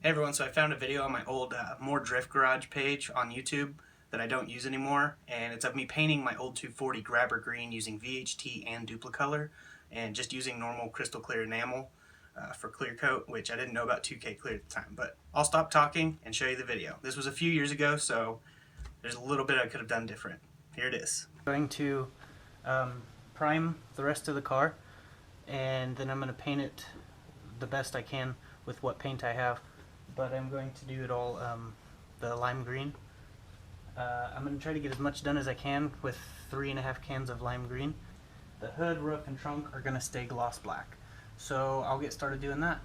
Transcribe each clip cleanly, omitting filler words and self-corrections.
Hey everyone, so I found a video on my old More Drift Garage page on YouTube that I don't use anymore, and it's of me painting my old 240 Grabber Green using VHT and Duplicolor, and just using normal crystal clear enamel for clear coat, which I didn't know about 2K clear at the time. But I'll stop talking and show you the video. This was a few years ago, so there's a little bit I could have done different. Here it is. I'm going to prime the rest of the car, and then I'm going to paint it the best I can with what paint I have. But I'm going to do it all the lime green. I'm going to try to get as much done as I can with 3.5 cans of lime green. The hood, roof, and trunk are going to stay gloss black. So I'll get started doing that.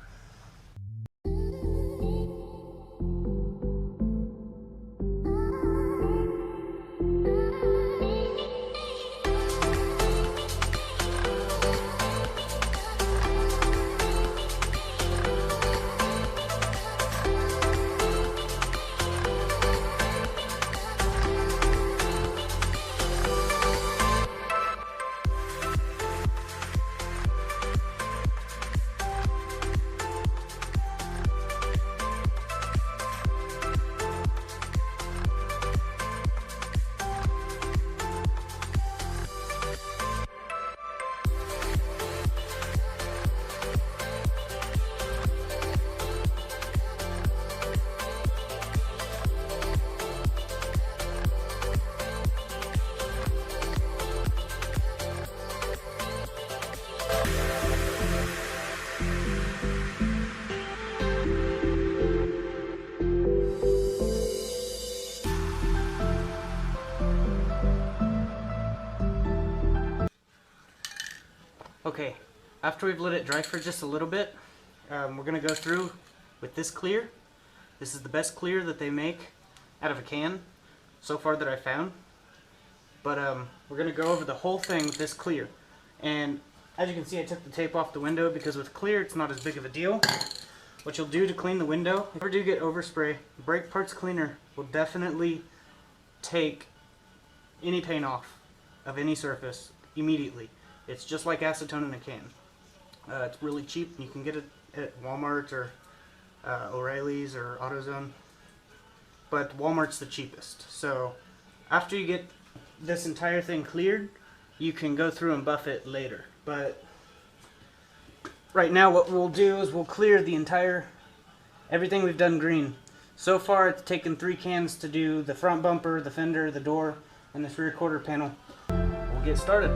Okay, after we've let it dry for just a little bit, we're going to go through with this clear. This is the best clear that they make out of a can so far that I found. But we're going to go over the whole thing with this clear. And as you can see, I took the tape off the window because with clear it's not as big of a deal. What you'll do to clean the window, if you ever do get overspray, brake parts cleaner will definitely take any paint off of any surface immediately. It's just like acetone in a can. It's really cheap. You can get it at Walmart or O'Reilly's or AutoZone. But Walmart's the cheapest. So after you get this entire thing cleared, you can go through and buff it later. But right now what we'll do is we'll clear the entire, everything we've done green. So far it's taken 3 cans to do the front bumper, the fender, the door, and this rear quarter panel. We'll get started.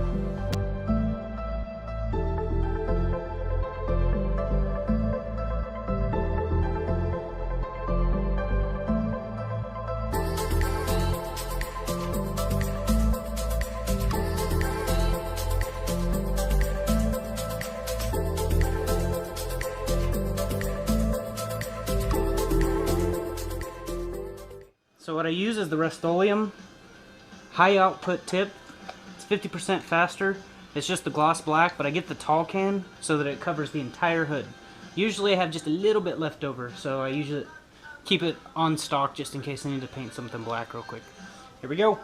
So what I use is the Rust-Oleum high output tip. It's 50% faster. It's just the gloss black, but I get the tall can so that it covers the entire hood. Usually I have just a little bit left over, so I usually keep it on stock just in case I need to paint something black real quick. Here we go.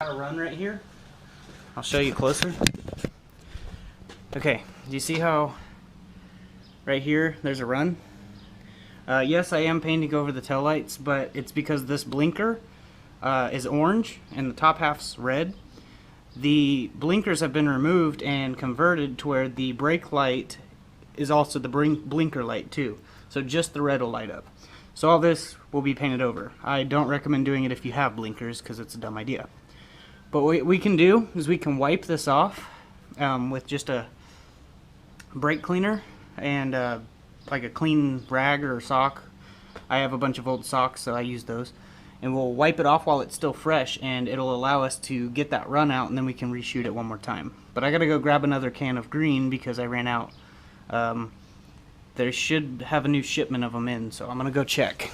Got a run right here. I'll show you closer. Okay, do you see how right here there's a run? Yes, I am painting over the taillights, but it's because this blinker is orange and the top half's red. The blinkers have been removed and converted to where the brake light is also the blinker light too. So just the red will light up. So all this will be painted over. I don't recommend doing it if you have blinkers because it's a dumb idea. But what we can do is we can wipe this off with just a brake cleaner and like a clean rag or sock. I have a bunch of old socks, so I use those. And we'll wipe it off while it's still fresh, and it'll allow us to get that run out, and then we can reshoot it one more time. But I gotta go grab another can of green because I ran out. They should have a new shipment of them in, so I'm gonna go check.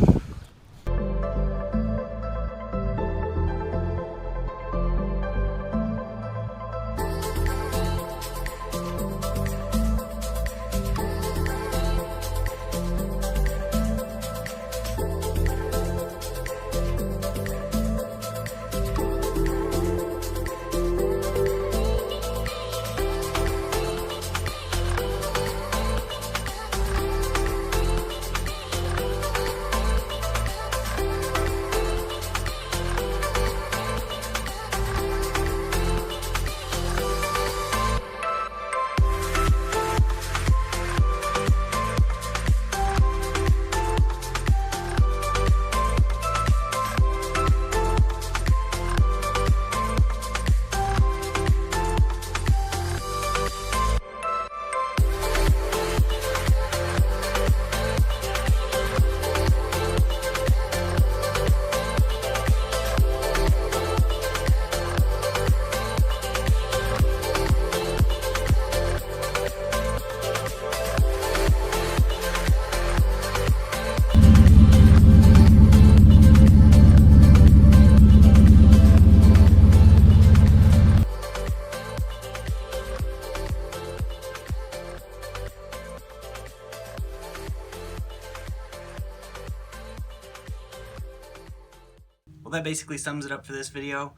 Well, that basically sums it up for this video.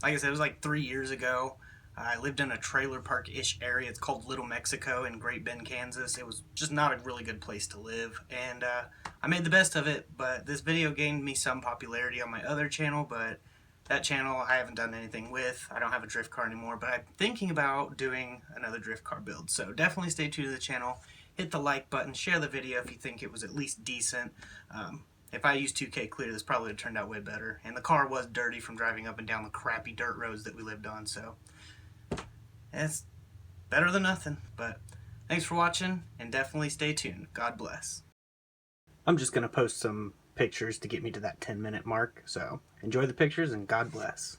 Like I said, it was like 3 years ago. I lived in a trailer park-ish area. It's called Little Mexico in Great Bend, Kansas. It was just not a really good place to live, and I made the best of it, but this video gained me some popularity on my other channel, but that channel I haven't done anything with. I don't have a drift car anymore, but I'm thinking about doing another drift car build, so definitely stay tuned to the channel. Hit the like button, share the video if you think it was at least decent. If I used 2K clear, this probably would have turned out way better. And the car was dirty from driving up and down the crappy dirt roads that we lived on, so it's better than nothing. But thanks for watching, and definitely stay tuned. God bless. I'm just going to post some pictures to get me to that 10-minute mark, so enjoy the pictures and God bless.